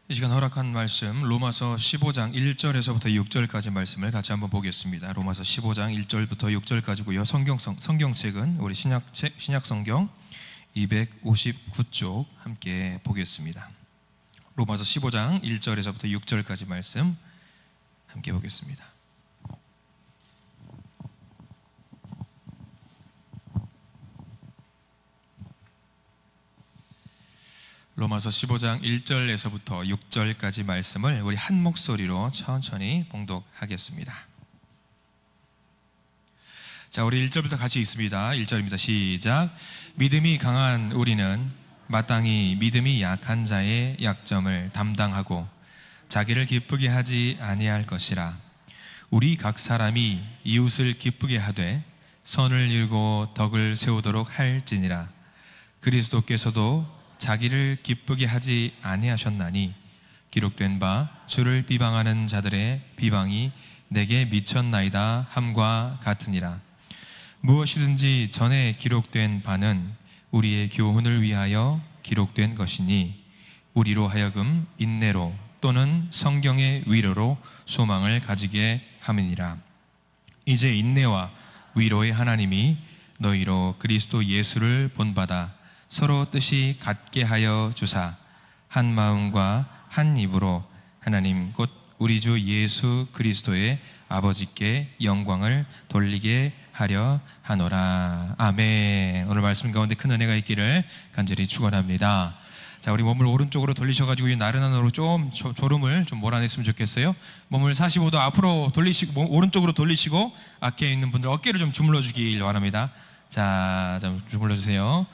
이 시간 허락한 말씀 로마서 15장 1절에서부터 6절까지 말씀을 같이 한번 보겠습니다. 로마서 15장 1절부터 6절까지고요. 성경책은 우리 신약성경 259쪽 함께 보겠습니다. 로마서 15장 1절에서부터 6절까지 말씀 함께 보겠습니다. 로마서 15장 1절에서부터 6절까지 말씀을 우리 한 목소리로 천천히 봉독하겠습니다. 자, 우리 1절부터 같이 읽습니다. 1절입니다. 시작. 믿음이 강한 우리는 마땅히 믿음이 약한 자의 약점을 담당하고 자기를 기쁘게 하지 아니할 것이라. 우리 각 사람이 이웃을 기쁘게 하되 선을 이루고 덕을 세우도록 할지니라. 그리스도께서도 자기를 기쁘게 하지 아니하셨나니 기록된 바 주를 비방하는 자들의 비방이 내게 미쳤나이다 함과 같으니라. 무엇이든지 전에 기록된 바는 우리의 교훈을 위하여 기록된 것이니 우리로 하여금 인내로 또는 성경의 위로로 소망을 가지게 함이니라. 이제 인내와 위로의 하나님이 너희로 그리스도 예수를 본받아 서로 뜻이 같게 하여 주사 한 마음과 한 입으로 하나님 곧 우리 주 예수 그리스도의 아버지께 영광을 돌리게 하려 하노라. 아멘. 오늘 말씀 가운데 큰 은혜가 있기를 간절히 축원합니다. 자, 우리 몸을 오른쪽으로 돌리셔가지고 이 나른한 으로 좀 졸음을 좀 몰아냈으면 좋겠어요. 몸을 45도 앞으로 돌리시고 오른쪽으로 돌리시고 앞에 있는 분들 어깨를 좀 주물러 주길 바랍니다. 자, 좀 주물러 주세요.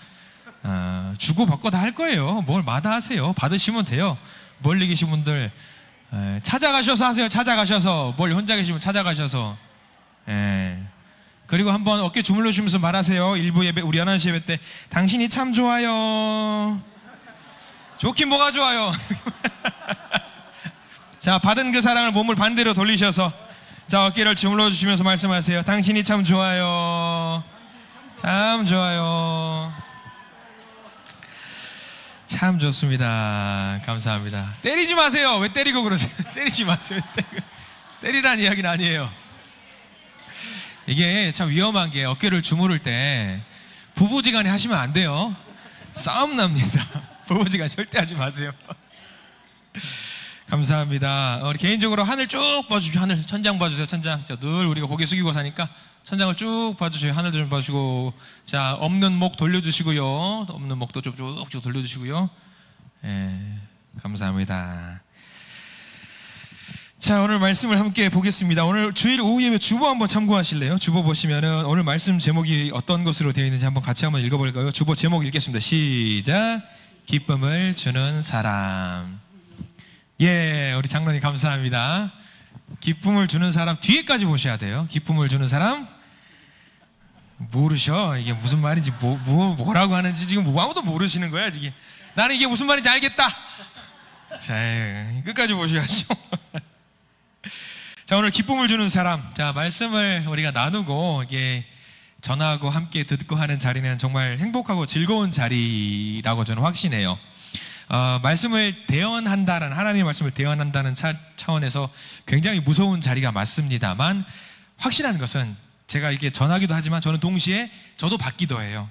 주고 받고 다 할 거예요. 뭘 마다하세요. 받으시면 돼요. 멀리 계신 분들 찾아가셔서 하세요. 찾아가셔서. 뭘 혼자 계시면 찾아가셔서. 그리고 한번 어깨 주물러 주면서 말하세요. 일부 예배, 우리 11시 예배 때 당신이 참 좋아요. 좋긴 뭐가 좋아요. 자, 받은 그 사랑을 몸을 반대로 돌리셔서 자, 어깨를 주물러 주시면서 말씀하세요. 당신이 참 좋아요. 참 좋아요. 참 좋습니다. 감사합니다. 때리지 마세요. 왜 때리고 그러세요? 때리지 마세요. 때리란 이야기는 아니에요. 이게 참 위험한 게 어깨를 주무를 때 부부지간에 하시면 안 돼요. 싸움 납니다. 부부지간 절대 하지 마세요. 감사합니다. 우리 개인적으로 하늘 쭉 봐주십시오. 하늘 천장 봐주세요. 천장. 늘 우리가 고개 숙이고 사니까 천장을 쭉 봐주세요. 하늘 좀 봐주시고, 자, 없는 목 돌려주시고요. 없는 목도 좀 쭉쭉 돌려주시고요. 감사합니다. 자, 오늘 말씀을 함께 보겠습니다. 오늘 주일 오후 예배 주보 한번 참고하실래요? 주보 보시면은 오늘 말씀 제목이 어떤 것으로 되어 있는지 같이 한번 읽어볼까요? 주보 제목 읽겠습니다. 시작. 기쁨을 주는 사람. 예, 우리 장로님 감사합니다. 기쁨을 주는 사람 뒤에까지 보셔야 돼요. 기쁨을 주는 사람 모르셔. 이게 무슨 말인지 뭐라고 하는지 지금 아무도 모르시는 거야 지금. 나는 이게 무슨 말인지 알겠다. 자, 끝까지 보셔야죠. 자, 오늘 기쁨을 주는 사람. 자, 말씀을 우리가 나누고 이게 전하고 함께 듣고 하는 자리는 정말 행복하고 즐거운 자리라고 저는 확신해요. 말씀을 대언한다는, 하나님의 말씀을 대언한다는 차원에서 굉장히 무서운 자리가 맞습니다만, 확실한 것은 제가 이렇게 전하기도 하지만 저는 동시에 저도 받기도 해요.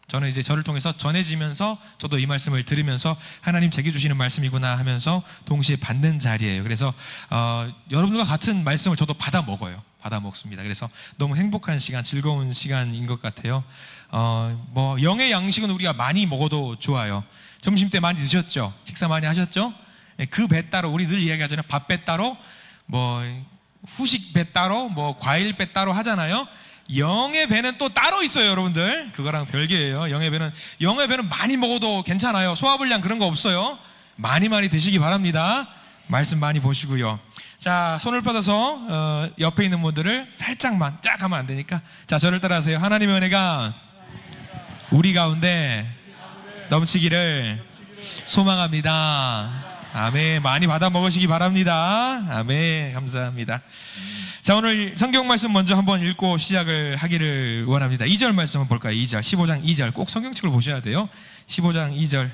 저는 이제 저를 통해서 전해지면서 저도 이 말씀을 들으면서 하나님 제게 주시는 말씀이구나 하면서 동시에 받는 자리예요. 그래서 여러분과 같은 말씀을 저도 받아 먹어요. 받아 먹습니다. 그래서 너무 행복한 시간, 즐거운 시간인 것 같아요. 영의 양식은 우리가 많이 먹어도 좋아요. 점심 때 많이 드셨죠? 식사 많이 하셨죠? 그 배 따로, 우리 늘 이야기하잖아요. 밥 배 따로, 후식 배 따로, 과일 배 따로 하잖아요. 영의 배는 또 따로 있어요, 여러분들. 그거랑 별개예요. 영의 배는 많이 먹어도 괜찮아요. 소화불량 그런 거 없어요. 많이 드시기 바랍니다. 말씀 많이 보시고요. 자, 손을 뻗어서 옆에 있는 분들을 살짝만, 쫙 하면 안 되니까. 자, 저를 따라하세요. 하나님의 은혜가 우리 가운데 넘치기를 소망합니다. 아멘. 많이 받아 먹으시기 바랍니다. 아멘. 감사합니다. 자, 오늘 성경 말씀 먼저 한번 읽고 시작을 하기를 원합니다. 2절 말씀 한번 볼까요? 2절, 15장 2절. 꼭 성경책을 보셔야 돼요. 15장 2절.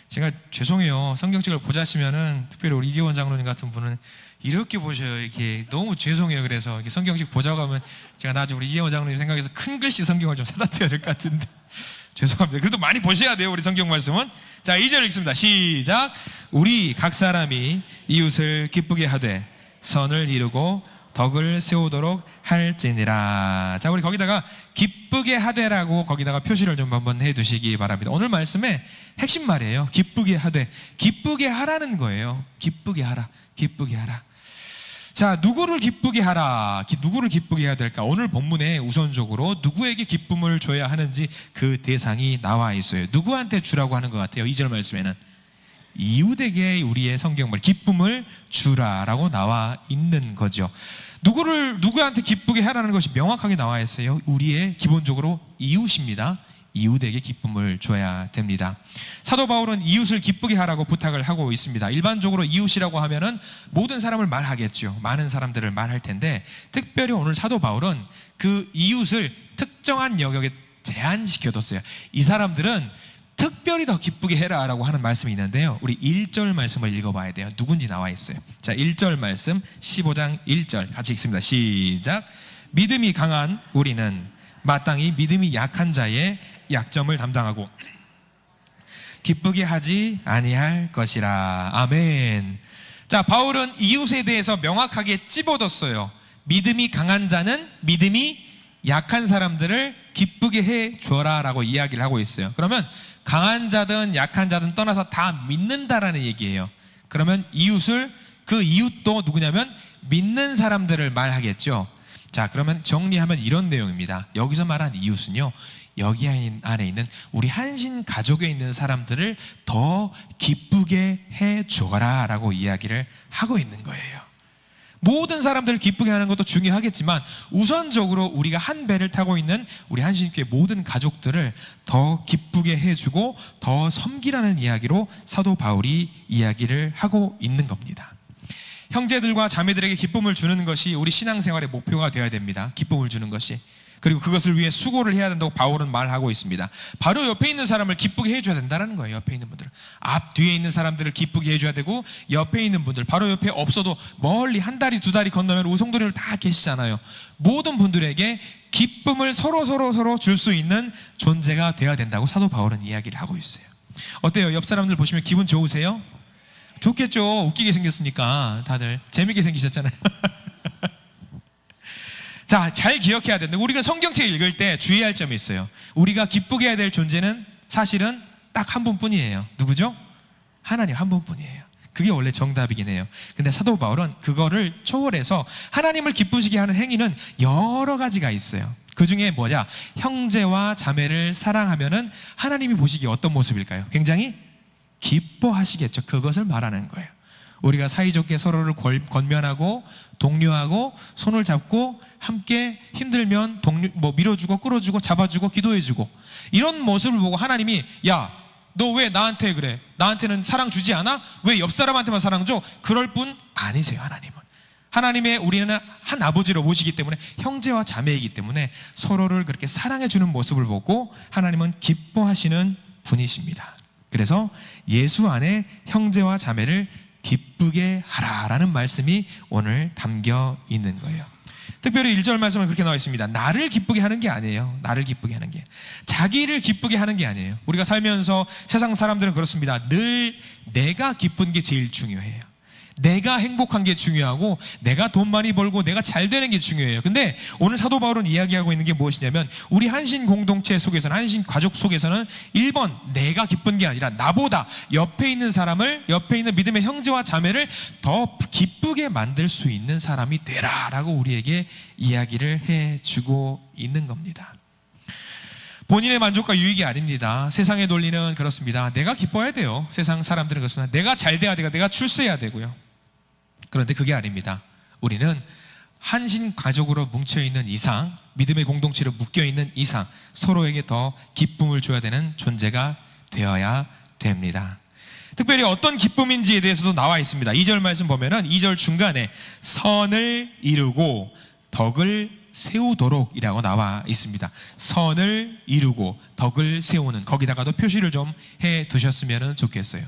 제가 죄송해요. 성경책을 보자시면은 특별히 우리 이재원 장로님 같은 분은 이렇게 보셔요. 이렇게 너무 죄송해요. 그래서 이렇게 성경책 보자고 하면 제가 나중에 우리 이재원 장로님 생각해서 큰 글씨 성경을 좀 사다 드려야 될 것 같은데 죄송합니다. 그래도 많이 보셔야 돼요. 우리 성경 말씀은. 자, 2절 읽습니다. 시작. 우리 각 사람이 이웃을 기쁘게 하되 선을 이루고 덕을 세우도록 할지니라. 자, 우리 거기다가 기쁘게 하되라고 거기다가 표시를 좀 한번 해두시기 바랍니다. 오늘 말씀의 핵심 말이에요. 기쁘게 하되. 기쁘게 하라는 거예요. 기쁘게 하라. 기쁘게 하라. 자, 누구를 기쁘게 하라. 누구를 기쁘게 해야 될까? 오늘 본문에 우선적으로 누구에게 기쁨을 줘야 하는지 그 대상이 나와 있어요. 누구한테 주라고 하는 것 같아요? 2절 말씀에는 이웃에게 우리의 성경말 기쁨을 주라라고 나와 있는 거죠. 누구한테 기쁘게 하라는 것이 명확하게 나와 있어요. 우리의 기본적으로 이웃입니다. 이웃에게 기쁨을 줘야 됩니다. 사도 바울은 이웃을 기쁘게 하라고 부탁을 하고 있습니다. 일반적으로 이웃이라고 하면은 모든 사람을 말하겠죠. 많은 사람들을 말할 텐데 특별히 오늘 사도 바울은 그 이웃을 특정한 영역에 제한시켜뒀어요. 이 사람들은 특별히 더 기쁘게 해라 라고 하는 말씀이 있는데요, 우리 1절 말씀을 읽어봐야 돼요. 누군지 나와 있어요. 자, 1절 말씀 15장 1절 같이 읽습니다. 시작. 믿음이 강한 우리는 마땅히 믿음이 약한 자의 약점을 담당하고 기쁘게 하지 아니할 것이라. 아멘. 자, 바울은 이웃에 대해서 명확하게 찝어뒀어요. 믿음이 강한 자는 믿음이 약한 사람들을 기쁘게 해 줘라 라고 이야기를 하고 있어요. 그러면 강한 자든 약한 자든 떠나서 다 믿는다라는 얘기예요. 그러면 이웃을, 그 이웃도 누구냐면 믿는 사람들을 말하겠죠. 자, 그러면 정리하면 이런 내용입니다. 여기서 말한 이웃은요, 여기 안에 있는 우리 한신 가족에 있는 사람들을 더 기쁘게 해 줘라 라고 이야기를 하고 있는 거예요. 모든 사람들을 기쁘게 하는 것도 중요하겠지만 우선적으로 우리가 한 배를 타고 있는 우리 한신교회 모든 가족들을 더 기쁘게 해주고 더 섬기라는 이야기로 사도 바울이 이야기를 하고 있는 겁니다. 형제들과 자매들에게 기쁨을 주는 것이 우리 신앙생활의 목표가 되어야 됩니다. 기쁨을 주는 것이. 그리고 그것을 위해 수고를 해야 된다고 바울은 말하고 있습니다. 바로 옆에 있는 사람을 기쁘게 해줘야 된다는 거예요. 옆에 있는 분들, 앞 뒤에 있는 사람들을 기쁘게 해줘야 되고, 옆에 있는 분들, 바로 옆에 없어도 멀리 한 다리 두 다리 건너면 우성도리를 다 계시잖아요. 모든 분들에게 기쁨을 서로 줄 수 있는 존재가 되어야 된다고 사도 바울은 이야기를 하고 있어요. 어때요? 옆 사람들 보시면 기분 좋으세요? 좋겠죠. 웃기게 생겼으니까. 다들 재밌게 생기셨잖아요. 자, 잘 기억해야 되는데 우리가 성경책 읽을 때 주의할 점이 있어요. 우리가 기쁘게 해야 될 존재는 사실은 딱 한 분뿐이에요. 누구죠? 하나님 한 분뿐이에요. 그게 원래 정답이긴 해요. 근데 사도 바울은 그거를 초월해서 하나님을 기쁘시게 하는 행위는 여러 가지가 있어요. 그 중에 뭐냐? 형제와 자매를 사랑하면은 하나님이 보시기에 어떤 모습일까요? 굉장히 기뻐하시겠죠. 그것을 말하는 거예요. 우리가 사이좋게 서로를 권면하고 독려하고 손을 잡고 함께 힘들면 밀어주고 끌어주고 잡아주고 기도해주고, 이런 모습을 보고 하나님이 야, 너 왜 나한테 그래? 나한테는 사랑 주지 않아? 왜 옆 사람한테만 사랑 줘? 그럴 분 아니세요. 하나님의 우리는 한 아버지로 모시기 때문에 형제와 자매이기 때문에 서로를 그렇게 사랑해주는 모습을 보고 하나님은 기뻐하시는 분이십니다. 그래서 예수 안에 형제와 자매를 기쁘게 하라라는 말씀이 오늘 담겨 있는 거예요. 특별히 1절 말씀은 그렇게 나와 있습니다. 나를 기쁘게 하는 게 아니에요. 나를 기쁘게 하는 게, 자기를 기쁘게 하는 게 아니에요. 우리가 살면서 세상 사람들은 그렇습니다. 늘 내가 기쁜 게 제일 중요해요. 내가 행복한 게 중요하고 내가 돈 많이 벌고 내가 잘 되는 게 중요해요. 근데 오늘 사도 바울은 이야기하고 있는 게 무엇이냐면 우리 한신 공동체 속에서는, 한신 가족 속에서는 1번 내가 기쁜 게 아니라 나보다 옆에 있는 사람을, 옆에 있는 믿음의 형제와 자매를 더 기쁘게 만들 수 있는 사람이 되라 라고 우리에게 이야기를 해주고 있는 겁니다. 본인의 만족과 유익이 아닙니다. 세상의 논리는 그렇습니다. 내가 기뻐야 돼요. 세상 사람들은 그렇습니다. 내가 잘 돼야 되고 내가 출세해야 되고요. 그런데 그게 아닙니다. 우리는 한신 가족으로 뭉쳐있는 이상, 믿음의 공동체로 묶여있는 이상 서로에게 더 기쁨을 줘야 되는 존재가 되어야 됩니다. 특별히 어떤 기쁨인지에 대해서도 나와 있습니다. 2절 말씀 보면은 2절 중간에 선을 이루고 덕을 세우도록이라고 나와 있습니다. 선을 이루고 덕을 세우는, 거기다가도 표시를 좀 해 두셨으면 좋겠어요.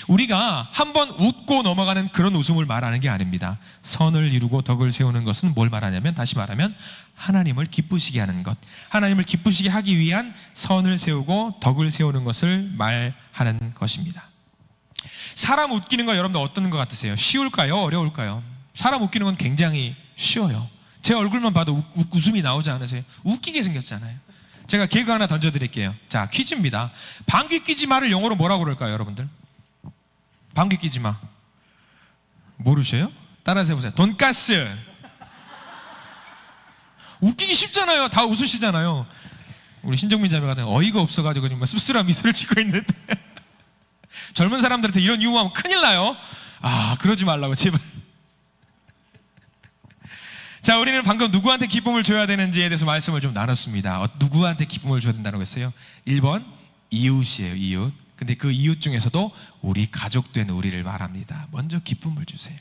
우리가 한번 웃고 넘어가는 그런 웃음을 말하는 게 아닙니다. 선을 이루고 덕을 세우는 것은 뭘 말하냐면, 다시 말하면 하나님을 기쁘시게 하는 것, 하나님을 기쁘시게 하기 위한 선을 세우고 덕을 세우는 것을 말하는 것입니다. 사람 웃기는 거 여러분들 어떤 것 같으세요? 쉬울까요? 어려울까요? 사람 웃기는 건 굉장히 쉬워요. 제 얼굴만 봐도 웃음이 나오지 않으세요? 웃기게 생겼잖아요. 제가 개그 하나 던져드릴게요. 자, 퀴즈입니다. 방귀 뀌지 마를 영어로 뭐라고 그럴까요, 여러분들? 방귀 뀌지 마. 모르셔요? 따라서 해보세요. 돈가스. 웃기기 쉽잖아요. 다 웃으시잖아요. 우리 신정민 자매 같은 어이가 없어가지고 정말 씁쓸한 미소를 짓고 있는데 젊은 사람들한테 이런 유머하면 큰일 나요. 아, 그러지 말라고 제발. 자, 우리는 방금 누구한테 기쁨을 줘야 되는지에 대해서 말씀을 좀 나눴습니다. 누구한테 기쁨을 줘야 된다고 했어요? 1번 이웃이에요. 이웃. 근데 그 이웃 중에서도 우리 가족 된 우리를 말합니다. 먼저 기쁨을 주세요.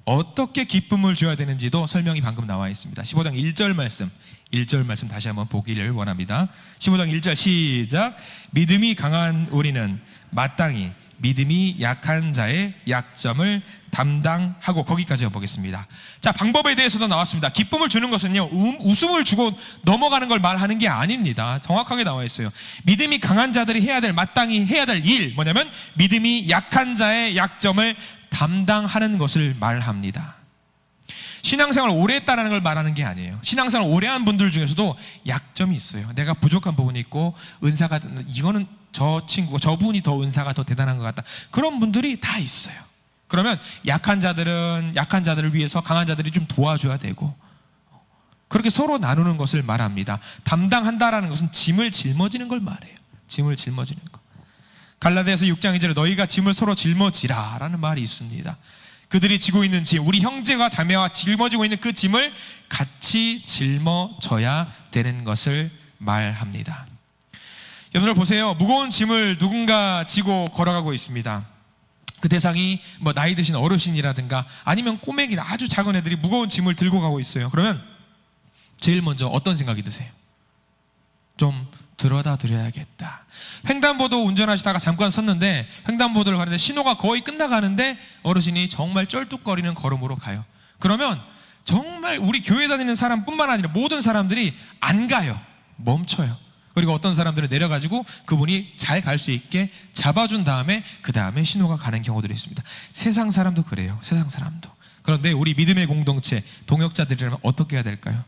어떻게 기쁨을 줘야 되는지도 설명이 방금 나와 있습니다. 15장 1절 말씀, 1절 말씀 다시 한번 보기를 원합니다. 15장 1절 시작. 믿음이 강한 우리는 마땅히 믿음이 약한 자의 약점을 담당하고, 거기까지 보겠습니다. 자, 방법에 대해서도 나왔습니다. 기쁨을 주는 것은요, 웃음을 주고 넘어가는 걸 말하는 게 아닙니다. 정확하게 나와 있어요. 믿음이 강한 자들이 해야 될, 마땅히 해야 될 일, 뭐냐면 믿음이 약한 자의 약점을 담당하는 것을 말합니다. 신앙생활 오래 했다는 걸 말하는 게 아니에요. 신앙생활 오래 한 분들 중에서도 약점이 있어요. 내가 부족한 부분이 있고, 은사가, 이거는 저 친구가, 저분이 더 은사가 더 대단한 것 같다, 그런 분들이 다 있어요. 그러면 약한 자들을 위해서 강한 자들이 좀 도와줘야 되고, 그렇게 서로 나누는 것을 말합니다. 담당한다라는 것은 짐을 짊어지는 걸 말해요. 짐을 짊어지는 거. 갈라디아서 6장 2절에 너희가 짐을 서로 짊어지라 라는 말이 있습니다. 그들이 지고 있는 짐, 우리 형제가 자매와 짊어지고 있는 그 짐을 같이 짊어져야 되는 것을 말합니다. 여러분들 보세요. 무거운 짐을 누군가 지고 걸어가고 있습니다. 그 대상이 뭐 나이 드신 어르신이라든가 아니면 꼬맹이나 아주 작은 애들이 무거운 짐을 들고 가고 있어요. 그러면 제일 먼저 어떤 생각이 드세요? 좀 들어다 드려야겠다. 횡단보도 운전하시다가 잠깐 섰는데, 횡단보도를 가는데 신호가 거의 끝나가는데 어르신이 정말 쩔뚝거리는 걸음으로 가요. 그러면 정말 우리 교회 다니는 사람뿐만 아니라 모든 사람들이 안 가요. 멈춰요. 그리고 어떤 사람들은 내려가지고 그분이 잘 갈 수 있게 잡아준 다음에 그 다음에 신호가 가는 경우들이 있습니다. 세상 사람도 그래요. 세상 사람도. 그런데 우리 믿음의 공동체 동역자들이라면 어떻게 해야 될까요?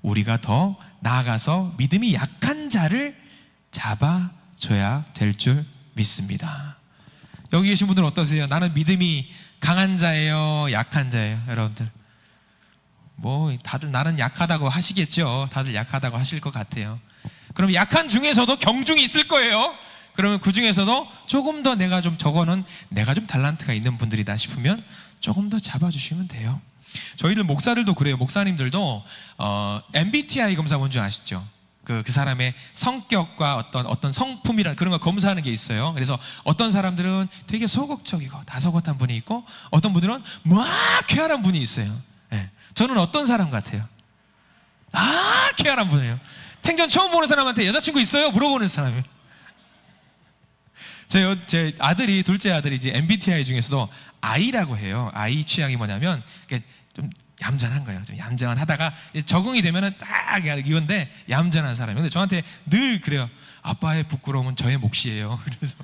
우리가 더 나아가서 믿음이 약한 자를 잡아줘야 될 줄 믿습니다. 여기 계신 분들은 어떠세요? 나는 믿음이 강한 자예요, 약한 자예요? 여러분들 뭐 다들 나는 약하다고 하시겠죠. 다들 약하다고 하실 것 같아요. 그럼 약한 중에서도 경중이 있을 거예요. 그러면 그 중에서도 조금 더 내가 좀 달란트가 있는 분들이다 싶으면 조금 더 잡아주시면 돼요. 저희들 목사들도 그래요. 목사님들도 MBTI 검사 뭔지 아시죠? 그 사람의 성격과 어떤 성품이라 그런 걸 검사하는 게 있어요. 그래서 어떤 사람들은 되게 소극적이고 다소곳한 분이 있고, 어떤 분들은 막 쾌활한 분이 있어요. 네. 저는 어떤 사람 같아요? 쾌활한 분이에요. 생전 처음 보는 사람한테 여자친구 있어요? 물어보는 사람이에요. 제 아들이, 둘째 아들이 이제 MBTI 중에서도 I라고 해요. I 취향이 뭐냐면 좀 얌전한 거예요. 좀 얌전하다가 적응이 되면은 딱 이건데 얌전한 사람이에요. 근데 저한테 늘 그래요. 아빠의 부끄러움은 저의 몫이에요. 그래서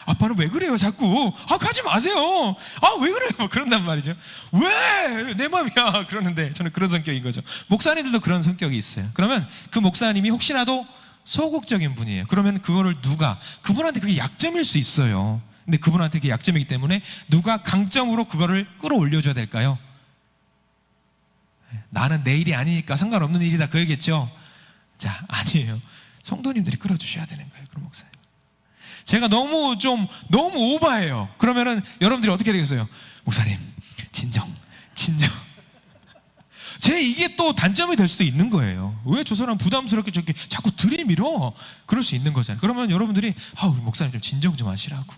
아빠는 왜 그래요 자꾸? 가지 마세요. 왜 그래요? 뭐 그런단 말이죠. 왜? 내 맘이야. 그러는데 저는 그런 성격인 거죠. 목사님들도 그런 성격이 있어요. 그러면 그 목사님이 혹시라도 소극적인 분이에요. 그러면 그분한테 그게 약점일 수 있어요. 근데 그분한테 그게 약점이기 때문에 누가 강점으로 그거를 끌어올려줘야 될까요? 나는 내 일이 아니니까 상관없는 일이다, 그 얘기겠죠? 자, 아니에요. 성도님들이 끌어주셔야 되는 거예요. 그럼 목사님, 제가 너무 오버해요. 그러면은 여러분들이 어떻게 되겠어요? 목사님, 진정. 이게 또 단점이 될 수도 있는 거예요. 왜 저 사람 부담스럽게 저렇게 자꾸 들이밀어? 그럴 수 있는 거잖아요. 그러면 여러분들이 우리 목사님 좀 진정 좀 하시라고.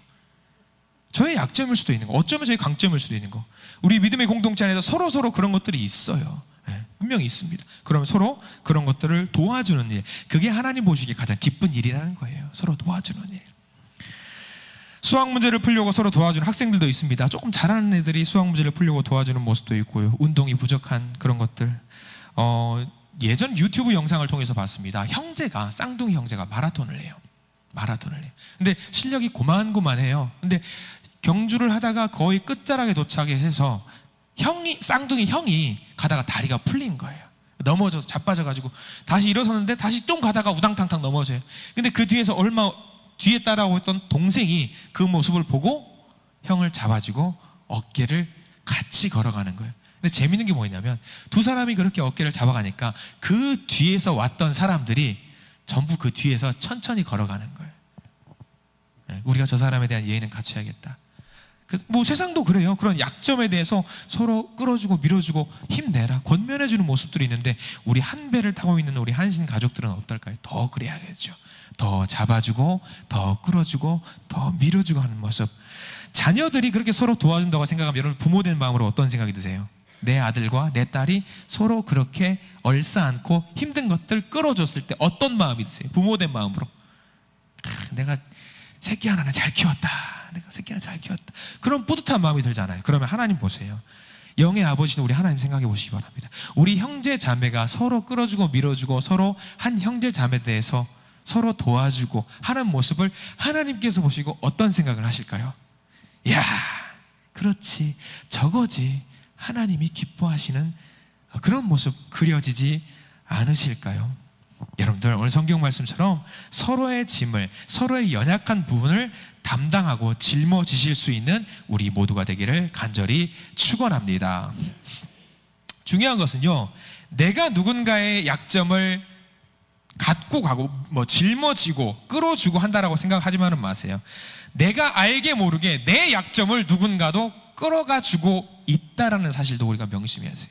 저의 약점일 수도 있는 거, 어쩌면 저의 강점일 수도 있는 거. 우리 믿음의 공동체 안에서 서로 그런 것들이 있어요. 네. 분명히 있습니다. 그러면 서로 그런 것들을 도와주는 일, 그게 하나님 보시기에 가장 기쁜 일이라는 거예요. 서로 도와주는 일. 수학 문제를 풀려고 서로 도와주는 학생들도 있습니다. 조금 잘하는 애들이 수학 문제를 풀려고 도와주는 모습도 있고요. 운동이 부족한 그런 것들. 예전 유튜브 영상을 통해서 봤습니다. 쌍둥이 형제가 마라톤을 해요. 근데 실력이 고만고만해요. 근데 경주를 하다가 거의 끝자락에 도착해서 쌍둥이 형이 가다가 다리가 풀린 거예요. 넘어져서 자빠져가지고 다시 일어섰는데 다시 좀 가다가 우당탕탕 넘어져요. 근데 그 뒤에서 얼마 뒤에 따라오고 있던 동생이 그 모습을 보고 형을 잡아주고 어깨를 같이 걸어가는 거예요. 근데 재밌는 게 뭐냐면 두 사람이 그렇게 어깨를 잡아가니까 그 뒤에서 왔던 사람들이 전부 그 뒤에서 천천히 걸어가는 거예요. 우리가 저 사람에 대한 예의는 같이 해야겠다. 뭐 세상도 그래요. 그런 약점에 대해서 서로 끌어주고 밀어주고 힘내라, 권면해주는 모습들이 있는데 우리 한 배를 타고 있는 우리 한신 가족들은 어떨까요? 더 그래야겠죠. 더 잡아주고 더 끌어주고 더 밀어주고 하는 모습. 자녀들이 그렇게 서로 도와준다고 생각하면 여러분 부모 된 마음으로 어떤 생각이 드세요? 내 아들과 내 딸이 서로 그렇게 얼싸안고 힘든 것들 끌어줬을 때 어떤 마음이 드세요? 부모 된 마음으로 내가 새끼 하나는 잘 키웠다, 그런 뿌듯한 마음이 들잖아요. 그러면 하나님 보세요. 영의 아버지는 우리 하나님 생각해 보시기 바랍니다. 우리 형제 자매가 서로 끌어주고 밀어주고 서로 한 형제 자매에 대해서 서로 도와주고 하는 모습을 하나님께서 보시고 어떤 생각을 하실까요? 야, 그렇지, 저거지. 하나님이 기뻐하시는 그런 모습 그려지지 않으실까요? 여러분들 오늘 성경 말씀처럼 서로의 짐을, 서로의 연약한 부분을 담당하고 짊어지실 수 있는 우리 모두가 되기를 간절히 축원합니다. 중요한 것은요, 내가 누군가의 약점을 갖고 가고 짊어지고 끌어주고 한다라고 생각하지만은 마세요. 내가 알게 모르게 내 약점을 누군가도 끌어가지고 있다라는 사실도 우리가 명심해야 돼요.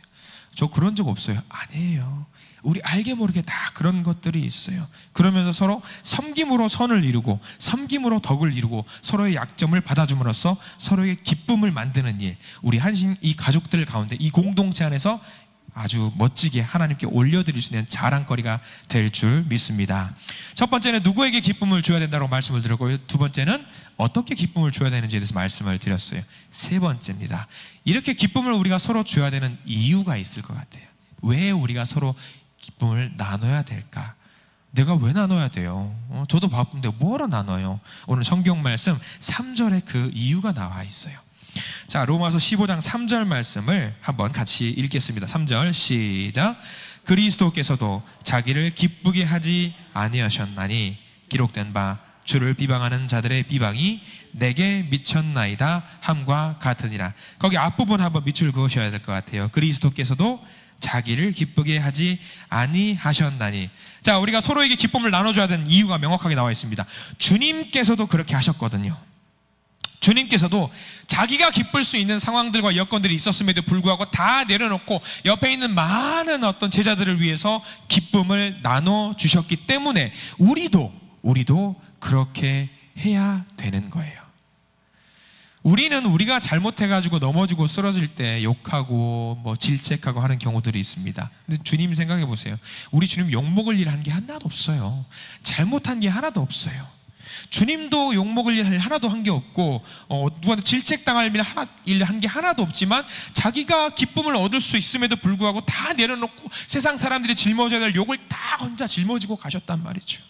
저 그런 적 없어요. 아니에요. 우리 알게 모르게 다 그런 것들이 있어요. 그러면서 서로 섬김으로 선을 이루고 섬김으로 덕을 이루고 서로의 약점을 받아줌으로써 서로의 기쁨을 만드는 일, 우리 한신 이 가족들 가운데 이 공동체 안에서 아주 멋지게 하나님께 올려드릴 수 있는 자랑거리가 될 줄 믿습니다. 첫 번째는 누구에게 기쁨을 줘야 된다고 말씀을 드렸고요. 두 번째는 어떻게 기쁨을 줘야 되는지에 대해서 말씀을 드렸어요. 세 번째입니다. 이렇게 기쁨을 우리가 서로 줘야 되는 이유가 있을 것 같아요. 왜 우리가 서로 기쁨을 나눠야 될까? 내가 왜 나눠야 돼요? 저도 바쁜데 뭐하러 나눠요? 오늘 성경 말씀 3절에 그 이유가 나와 있어요. 자, 로마서 15장 3절 말씀을 한번 같이 읽겠습니다. 3절 시작. 그리스도께서도 자기를 기쁘게 하지 아니하셨나니 기록된 바 주를 비방하는 자들의 비방이 내게 미쳤나이다 함과 같으니라. 거기 앞부분 한번 밑줄 그으셔야 될 것 같아요. 그리스도께서도 자기를 기쁘게 하지 아니하셨나니. 자, 우리가 서로에게 기쁨을 나눠줘야 되는 이유가 명확하게 나와 있습니다. 주님께서도 그렇게 하셨거든요. 주님께서도 자기가 기쁠 수 있는 상황들과 여건들이 있었음에도 불구하고 다 내려놓고 옆에 있는 많은 어떤 제자들을 위해서 기쁨을 나눠주셨기 때문에 우리도 그렇게 해야 되는 거예요. 우리는 우리가 잘못해가지고 넘어지고 쓰러질 때 욕하고 질책하고 하는 경우들이 있습니다. 근데 주님 생각해 보세요. 우리 주님 욕먹을 일 한 게 하나도 없어요. 잘못한 게 하나도 없어요. 주님도 욕먹을 일 하나도 한 게 없고 누구한테 질책당할 일 한 게 하나도 없지만 자기가 기쁨을 얻을 수 있음에도 불구하고 다 내려놓고 세상 사람들이 짊어져야 될 욕을 다 혼자 짊어지고 가셨단 말이죠.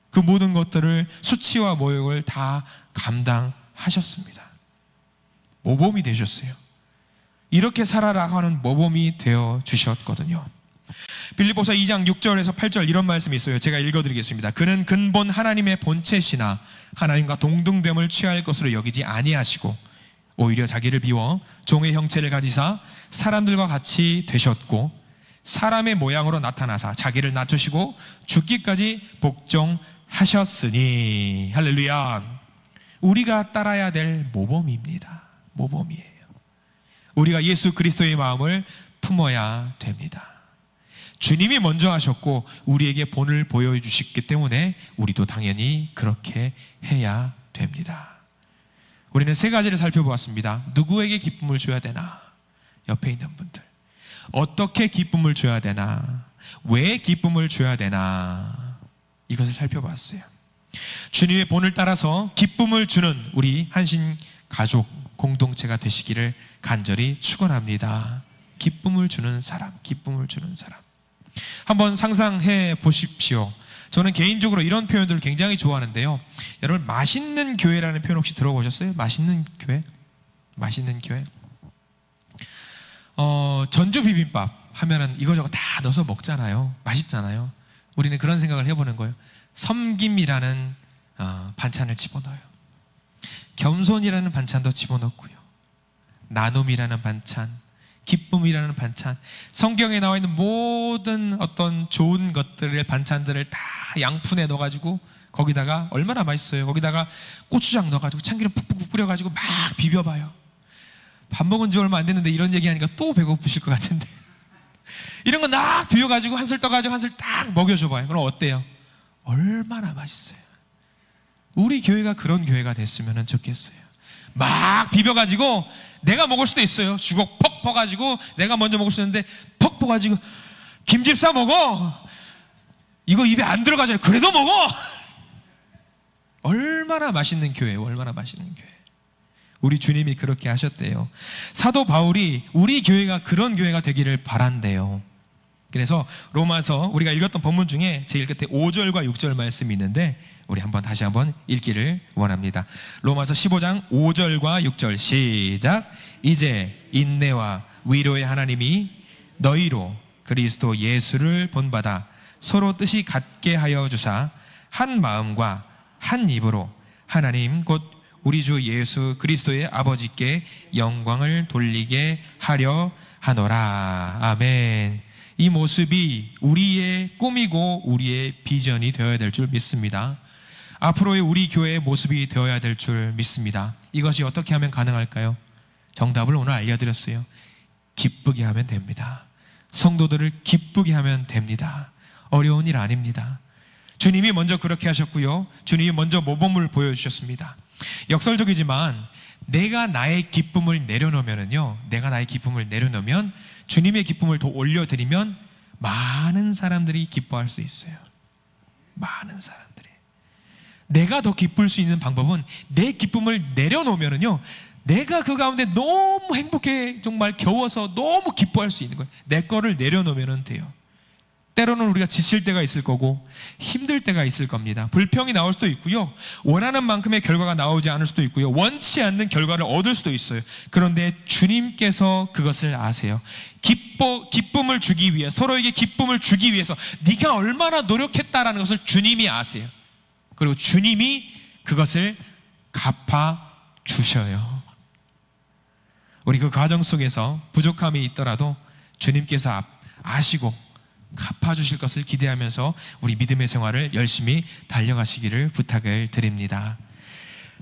그 모든 것들을 수치와 모욕을 다 감당하셨습니다. 모범이 되셨어요. 이렇게 살아라 하는 모범이 되어 주셨거든요. 빌립보서 2장 6절에서 8절 이런 말씀이 있어요. 제가 읽어드리겠습니다. 그는 근본 하나님의 본체시나 하나님과 동등됨을 취할 것으로 여기지 아니하시고 오히려 자기를 비워 종의 형체를 가지사 사람들과 같이 되셨고 사람의 모양으로 나타나사 자기를 낮추시고 죽기까지 복종하셨으니. 할렐루야. 우리가 따라야 될 모범입니다. 모범이에요. 우리가 예수 그리스도의 마음을 품어야 됩니다. 주님이 먼저 하셨고 우리에게 본을 보여주셨기 때문에 우리도 당연히 그렇게 해야 됩니다. 우리는 세 가지를 살펴보았습니다. 누구에게 기쁨을 줘야 되나? 옆에 있는 분들. 어떻게 기쁨을 줘야 되나, 왜 기쁨을 줘야 되나, 이것을 살펴봤어요. 주님의 본을 따라서 기쁨을 주는 우리 한신 가족 공동체가 되시기를 간절히 축원합니다. 기쁨을 주는 사람, 기쁨을 주는 사람. 한번 상상해 보십시오. 저는 개인적으로 이런 표현들을 굉장히 좋아하는데요. 여러분, 맛있는 교회라는 표현 혹시 들어보셨어요? 맛있는 교회? 맛있는 교회? 전주 비빔밥 하면은 이거저거 다 넣어서 먹잖아요. 맛있잖아요. 우리는 그런 생각을 해보는 거예요. 섬김이라는 반찬을 집어넣어요. 겸손이라는 반찬도 집어넣고요. 나눔이라는 반찬, 기쁨이라는 반찬, 성경에 나와 있는 모든 어떤 좋은 것들을, 반찬들을 다 양푼에 넣어가지고 거기다가 얼마나 맛있어요. 거기다가 고추장 넣어가지고 참기름 푹푹 뿌려가지고 막 비벼봐요. 밥 먹은 지 얼마 안 됐는데 이런 얘기하니까 또 배고프실 것 같은데 이런 거 막 비벼가지고 한술 떠가지고 한술 딱 먹여줘봐요. 그럼 어때요? 얼마나 맛있어요. 우리 교회가 그런 교회가 됐으면 좋겠어요. 막 비벼가지고 내가 먹을 수도 있어요. 주걱 퍽 퍼가지고 내가 먼저 먹을 수 있는데 퍽 퍼가지고 김집사 먹어, 이거 입에 안 들어가잖아요. 그래도 먹어. 얼마나 맛있는 교회예요. 얼마나 맛있는 교회. 우리 주님이 그렇게 하셨대요. 사도 바울이 우리 교회가 그런 교회가 되기를 바란대요. 그래서 로마서 우리가 읽었던 본문 중에 제일 끝에 5절과 6절 말씀이 있는데 우리 다시 한번 읽기를 원합니다. 로마서 15장 5절과 6절 시작. 이제 인내와 위로의 하나님이 너희로 그리스도 예수를 본받아 서로 뜻이 같게 하여 주사 한 마음과 한 입으로 하나님 곧 우리 주 예수 그리스도의 아버지께 영광을 돌리게 하려 하노라. 아멘. 이 모습이 우리의 꿈이고 우리의 비전이 되어야 될 줄 믿습니다. 앞으로의 우리 교회의 모습이 되어야 될 줄 믿습니다. 이것이 어떻게 하면 가능할까요? 정답을 오늘 알려드렸어요. 기쁘게 하면 됩니다. 성도들을 기쁘게 하면 됩니다. 어려운 일 아닙니다. 주님이 먼저 그렇게 하셨고요. 주님이 먼저 모범을 보여주셨습니다. 역설적이지만 내가 나의 기쁨을 내려놓으면요, 내가 나의 기쁨을 내려놓으면 주님의 기쁨을 더 올려드리면 많은 사람들이 기뻐할 수 있어요. 많은 사람들이. 내가 더 기쁠 수 있는 방법은 내 기쁨을 내려놓으면요, 내가 그 가운데 너무 행복해, 정말 겨워서 너무 기뻐할 수 있는 거예요. 내 거를 내려놓으면 돼요. 때로는 우리가 지칠 때가 있을 거고 힘들 때가 있을 겁니다. 불평이 나올 수도 있고요, 원하는 만큼의 결과가 나오지 않을 수도 있고요, 원치 않는 결과를 얻을 수도 있어요. 그런데 주님께서 그것을 아세요. 기쁨을 주기 위해, 서로에게 기쁨을 주기 위해서 네가 얼마나 노력했다라는 것을 주님이 아세요. 그리고 주님이 그것을 갚아주셔요. 우리 그 과정 속에서 부족함이 있더라도 주님께서 아시고 갚아주실 것을 기대하면서 우리 믿음의 생활을 열심히 달려가시기를 부탁을 드립니다.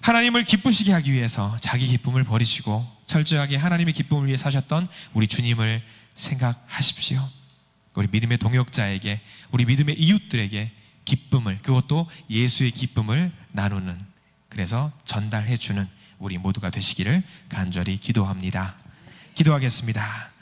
하나님을 기쁘시게 하기 위해서 자기 기쁨을 버리시고 철저하게 하나님의 기쁨을 위해 사셨던 우리 주님을 생각하십시오. 우리 믿음의 동역자에게, 우리 믿음의 이웃들에게 기쁨을, 그것도 예수의 기쁨을 나누는, 그래서 전달해 주는 우리 모두가 되시기를 간절히 기도합니다. 기도하겠습니다.